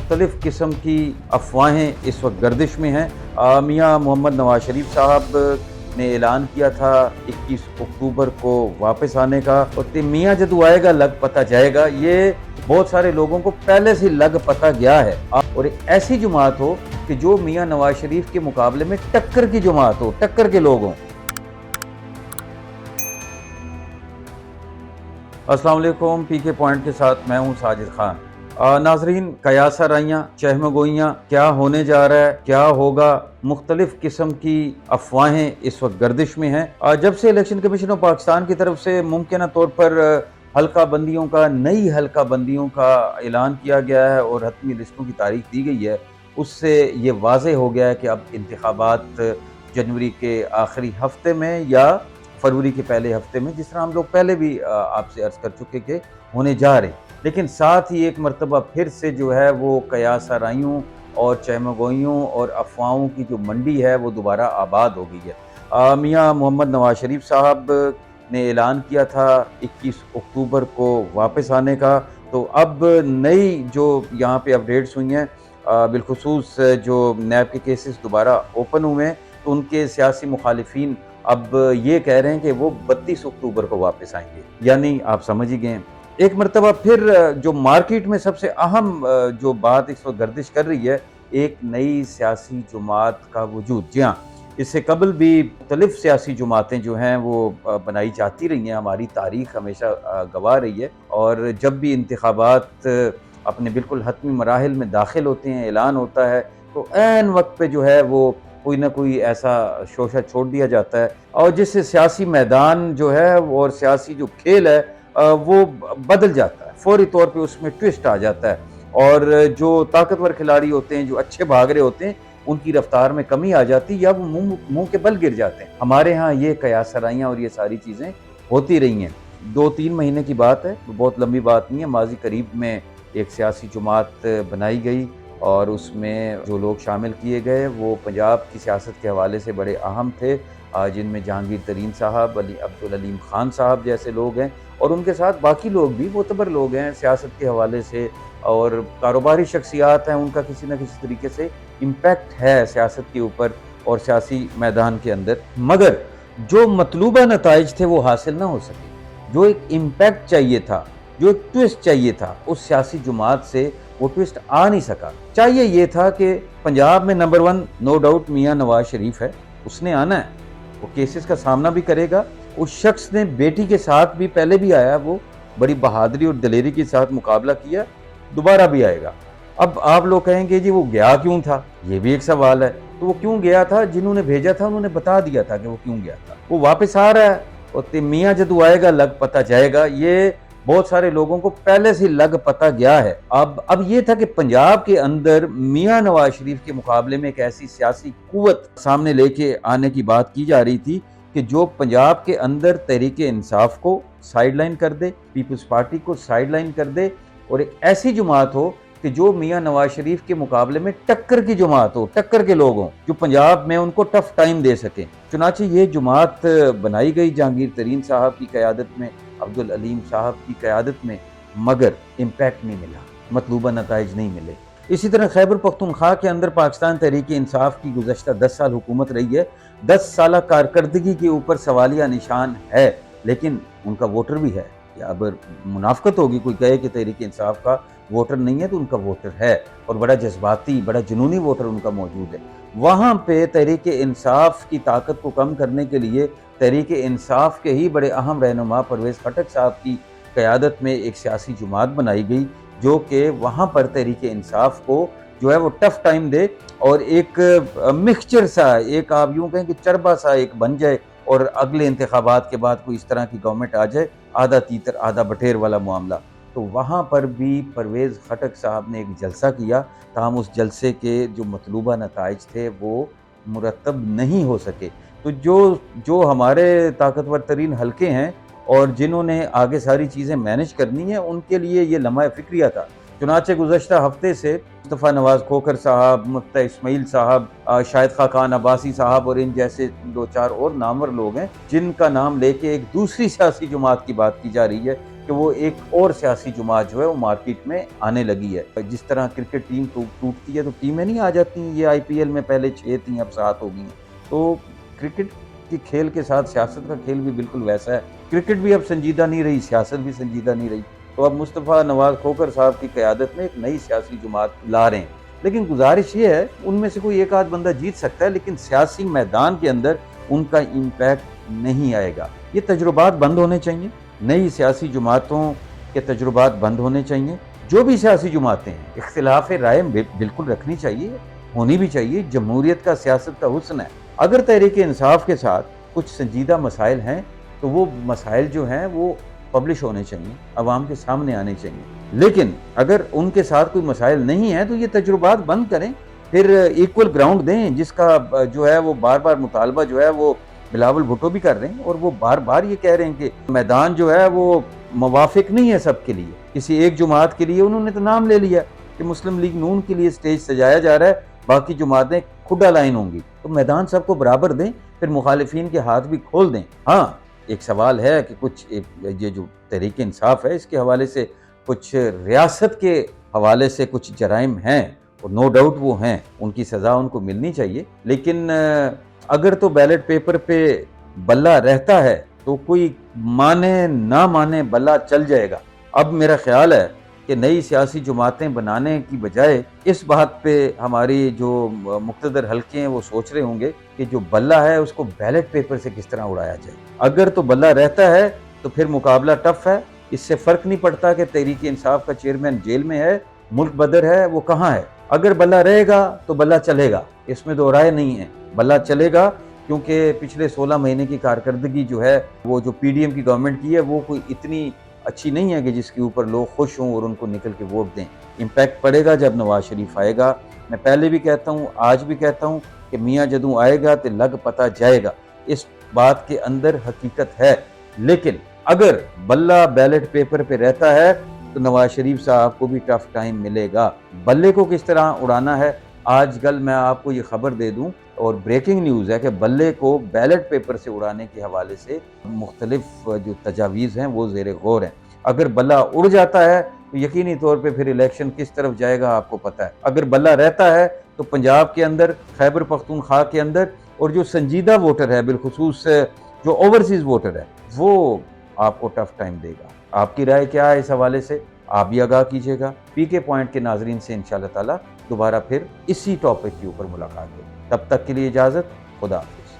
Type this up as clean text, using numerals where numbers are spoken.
मुख्तलिफ़ किस्म की अफवाहें इस वक्त गर्दिश में हैं। मियाँ मोहम्मद नवाज शरीफ साहब ने ऐलान किया था 21 अक्टूबर को वापस आने का, और मियाँ जदू आएगा लग पता जाएगा, ये बहुत सारे लोगों को पहले से लग पता गया है। और एक ऐसी जमात हो कि जो मियाँ नवाज शरीफ के मुकाबले में टक्कर की जमात हो, टक्कर के लोग हों। अस्सलाम वालेकुम, पीके पॉइंट के साथ मैं हूं साजिद खान। नाजरीन, कयासा राइयाँ, चहमगोइयाँ, क्या होने जा रहा है, क्या होगा, मुख्तलिफ किस्म की अफवाहें इस वक्त गर्दिश में हैं। जब से इलेक्शन कमीशन ऑफ पाकिस्तान की तरफ से मुमकिन तौर पर हल्का बंदियों का, नई हल्का बंदियों का ऐलान किया गया है और हतमी लिस्टों की तारीख दी गई है, उससे ये वाज़ेह हो गया है कि अब इंतखाबात जनवरी के आखिरी हफ्ते में या फरवरी के पहले हफ्ते में, जिस तरह हम लोग पहले भी आपसे अर्ज कर चुके कि होने जा रहे। लेकिन साथ ही एक मरतबा फिर से जो है वो कयास आराइयों और चहमगोइयों और अफवाहों की जो मंडी है वो दोबारा आबाद हो गई है। मियाँ मोहम्मद नवाज शरीफ साहब ने ऐलान किया था 21 अक्टूबर को वापस आने का, तो अब नई जो यहाँ पे अपडेट्स हुई हैं, बिलखुसूस जो नैब के केसेस दोबारा ओपन हुए हैं, तो उनके सियासी मुखालिफिन अब ये कह रहे हैं कि वो 32 अक्टूबर को वापस आएंगे। यानी आप समझ ही गए, एक मरतबा फिर जो मार्केट में सबसे अहम जो बात इस वक्त गर्दिश कर रही है, एक नई सियासी जमात का वजूद। जी हाँ, इससे कबल भी मुख्तलिफ सियासी जमातें जो हैं वो बनाई जाती रही हैं, हमारी तारीख हमेशा गवाह रही है। और जब भी इंतखाबात अपने बिल्कुल हतमी मराहिल में दाखिल होते हैं, ऐलान होता है, तो ऐन वक्त पे जो है वो कोई ना कोई ऐसा शोशा छोड़ दिया जाता है, और जिससे सियासी मैदान जो है और सियासी जो खेल है वो बदल जाता है। फौरी तौर पे उसमें ट्विस्ट आ जाता है, और जो ताकतवर खिलाड़ी होते हैं, जो अच्छे भाग रहे होते हैं, उनकी रफ्तार में कमी आ जाती है या वो मुंह के बल गिर जाते हैं। हमारे यहाँ ये कयासराइयाँ और ये सारी चीज़ें होती रही हैं। 2-3 महीने की बात है, बहुत लंबी बात नहीं है। माजी करीब में एक सियासी जमात बनाई गई और उसमें जो लोग शामिल किए गए वो पंजाब की सियासत के हवाले से बड़े अहम थे, जिनमें जहांगीर तरीन साहब, अब्दुल अलीम खान साहब जैसे लोग हैं, और उनके साथ बाकी लोग भी मोतबर लोग हैं सियासत के हवाले से, और कारोबारी शख्सियात हैं, उनका किसी न किसी तरीके से इम्पैक्ट है सियासत के ऊपर और सियासी मैदान के अंदर। मगर जो मतलूबा नताइज थे वो हासिल ना हो सके। जो एक इम्पैक्ट चाहिए था, जो एक ट्विस्ट चाहिए था, उस सियासी जमात से वो ट्विस्ट आ नहीं सका। चाहिए ये था कि पंजाब में नंबर 1 नो डाउट मियाँ नवाज शरीफ है, उसने आना है, वो केसेस का सामना भी करेगा। उस शख्स ने बेटी के साथ भी पहले भी आया, वो बड़ी बहादुरी और दलेरी के साथ मुकाबला किया, दोबारा भी आएगा। अब आप लोग कहेंगे जी वो गया क्यों था, ये भी एक सवाल है। तो वो क्यों गया था, जिन्होंने भेजा था उन्होंने बता दिया था कि वो क्यों गया था। वो वापस आ रहा है, और मियाँ जदू आएगा लग पता जाएगा, ये बहुत सारे लोगों को पहले से लग पता गया है। अब ये था कि पंजाब के अंदर मियाँ नवाज शरीफ के मुकाबले में एक ऐसी सियासी कुव्वत सामने लेके आने की बात की जा रही थी कि जो पंजाब के अंदर तहरीक इंसाफ को साइडलाइन कर दे, पीपल्स पार्टी को साइडलाइन कर दे, और एक ऐसी जमात हो कि जो मियाँ नवाज शरीफ के मुकाबले में टक्कर की जमात हो, टक्कर के लोग हों, जो पंजाब में उनको टफ टाइम दे सकें। चुनांचे ये जमात बनाई गई जहांगीर तरीन साहब की क़यादत में, अब्दुल अलीम साहब की क़यादत में, मगर इम्पैक्ट नहीं मिला, मतलूबा नताइज नहीं मिले। इसी तरह खैबर पख्तूनख्वा के अंदर पाकिस्तान तहरीक इंसाफ की गुज़श्ता 10 साल हुकूमत रही है। 10 साल कारकर्दगी के ऊपर सवालिया निशान है, लेकिन उनका वोटर भी है। या अब मुनाफकत होगी कोई कहे कि तहरीक इंसाफ का वोटर नहीं है, तो उनका वोटर है, और बड़ा जज्बाती, बड़ा जुनूनी वोटर उनका मौजूद है। वहाँ पे तहरीक इंसाफ की ताकत को कम करने के लिए तहरीक इंसाफ के ही बड़े अहम रहनुमा परवेज़ खटक साहब की क़यादत में एक सियासी जमात बनाई गई, जो कि वहाँ पर तहरीक इंसाफ को जो है वो टफ टाइम दे, और एक मिक्सचर सा, एक आप यूँ कहें कि चरबा सा एक बन जाए, और अगले इंतखाबात के बाद कोई इस तरह की गवर्नमेंट आ जाए, आधा तीतर आधा बटेर वाला मामला। तो वहाँ पर भी परवेज़ खटक साहब ने एक जलसा किया, ताहम उस जलसे के जो मतलूबा नताइज थे वो मुरतब नहीं हो सके। तो जो हमारे ताकतवर तरीन हल्के हैं और जिन्होंने आगे सारी चीज़ें मैनेज करनी है, उनके लिए ये लम्हा फ़िक्रिया था। चुनांचे गुज़श्ता हफ्ते से मुस्तफ़ा नवाज़ खोखर साहब, मुफ्ती इस्माइल साहब, शाहिद खाकान अब्बासी साहब और इन जैसे 2-4 और नामवर लोग हैं, जिनका नाम लेके एक दूसरी सियासी जमात की बात की जा रही है, کہ وہ ایک اور سیاسی جماعت جو ہے وہ مارکیٹ میں آنے لگی ہے۔ جس طرح کرکٹ ٹیم ٹوٹتی ہے تو ٹیمیں نہیں آ جاتی ہیں، یہ IPL میں پہلے 6 تھیں اب 7 ہو گئی ہیں۔ تو کرکٹ کے کھیل کے ساتھ سیاست کا کھیل بھی بالکل ویسا ہے۔ کرکٹ بھی اب سنجیدہ نہیں رہی، سیاست بھی سنجیدہ نہیں رہی۔ تو اب مصطفیٰ نواز کھوکھر صاحب کی قیادت میں ایک نئی سیاسی جماعت لا رہے ہیں، لیکن گزارش یہ ہے ان میں سے کوئی ایک آدھ بندہ جیت سکتا ہے، لیکن سیاسی میدان کے اندر ان کا امپیکٹ نہیں آئے گا۔ یہ تجربات بند ہونے چاہیے، نئی سیاسی جماعتوں کے تجربات بند ہونے چاہیے۔ جو بھی سیاسی جماعتیں ہیں اختلاف رائے بالکل رکھنی چاہیے، ہونی بھی چاہیے، جمہوریت کا سیاست کا حسن ہے۔ اگر تحریک انصاف کے ساتھ کچھ سنجیدہ مسائل ہیں تو وہ مسائل جو ہیں وہ پبلش ہونے چاہیے، عوام کے سامنے آنے چاہیے، لیکن اگر ان کے ساتھ کوئی مسائل نہیں ہیں تو یہ تجربات بند کریں، پھر ایکول گراؤنڈ دیں، جس کا جو ہے وہ بار بار مطالبہ جو ہے وہ بلاول بھٹو بھی کر رہے ہیں، اور وہ بار بار یہ کہہ رہے ہیں کہ میدان جو ہے وہ موافق نہیں ہے سب کے لیے، کسی ایک جماعت کے لیے انہوں نے تو نام لے لیا کہ مسلم لیگ نون کے لیے سٹیج سجایا جا رہا ہے، باقی جماعتیں کھڈا لائن ہوں گی، تو میدان سب کو برابر دیں، پھر مخالفین کے ہاتھ بھی کھول دیں۔ ہاں ایک سوال ہے کہ کچھ یہ جو تحریک انصاف ہے اس کے حوالے سے کچھ ریاست کے حوالے سے کچھ جرائم ہیں، اور نو ڈاؤٹ وہ ہیں، ان کی سزا ان کو ملنی چاہیے، لیکن اگر تو بیلٹ پیپر پہ بلہ رہتا ہے تو کوئی مانے نہ مانے بلہ چل جائے گا۔ اب میرا خیال ہے کہ نئی سیاسی جماعتیں بنانے کی بجائے اس بات پہ ہماری جو مقتدر حلقے ہیں وہ سوچ رہے ہوں گے کہ جو بلہ ہے اس کو بیلٹ پیپر سے کس طرح اڑایا جائے۔ اگر تو بلہ رہتا ہے تو پھر مقابلہ ٹف ہے، اس سے فرق نہیں پڑتا کہ تحریک انصاف کا چیئرمین جیل میں ہے، ملک بدر ہے، وہ کہاں ہے۔ اگر بلہ رہے گا تو بلہ چلے گا، اس میں دو رائے نہیں ہے، بلہ چلے گا، کیونکہ پچھلے 16 مہینے کی کارکردگی جو ہے وہ جو PDM کی گورنمنٹ کی ہے وہ کوئی اتنی اچھی نہیں ہے کہ جس کے اوپر لوگ خوش ہوں اور ان کو نکل کے ووٹ دیں۔ امپیکٹ پڑے گا جب نواز شریف آئے گا۔ میں پہلے بھی کہتا ہوں، آج بھی کہتا ہوں کہ میاں جدوں آئے گا تو لگ پتہ جائے گا، اس بات کے اندر حقیقت ہے۔ لیکن اگر بلہ بیلٹ پیپر پہ رہتا ہے تو نواز شریف صاحب کو بھی ٹف ٹائم ملے گا۔ بلے کو کس طرح اڑانا ہے، آج کل میں آپ کو یہ خبر دے دوں، اور بریکنگ نیوز ہے کہ بلے کو بیلٹ پیپر سے اڑانے کے حوالے سے مختلف جو تجاویز ہیں وہ زیر غور ہیں۔ اگر بلہ اڑ جاتا ہے تو یقینی طور پہ پھر الیکشن کس طرف جائے گا آپ کو پتہ ہے۔ اگر بلہ رہتا ہے تو پنجاب کے اندر، خیبر پختونخوا کے اندر، اور جو سنجیدہ ووٹر ہے بالخصوص جو اوورسیز ووٹر ہے وہ آپ کو ٹف ٹائم دے گا۔ آپ کی رائے کیا ہے اس حوالے سے؟ آپ بھی آگاہ کیجیے گا۔ PK پوائنٹ کے ناظرین سے انشاءاللہ تعالی دوبارہ پھر اسی ٹاپک کے اوپر ملاقات ہوگی۔ تب تک کے لیے اجازت، خدا حافظ۔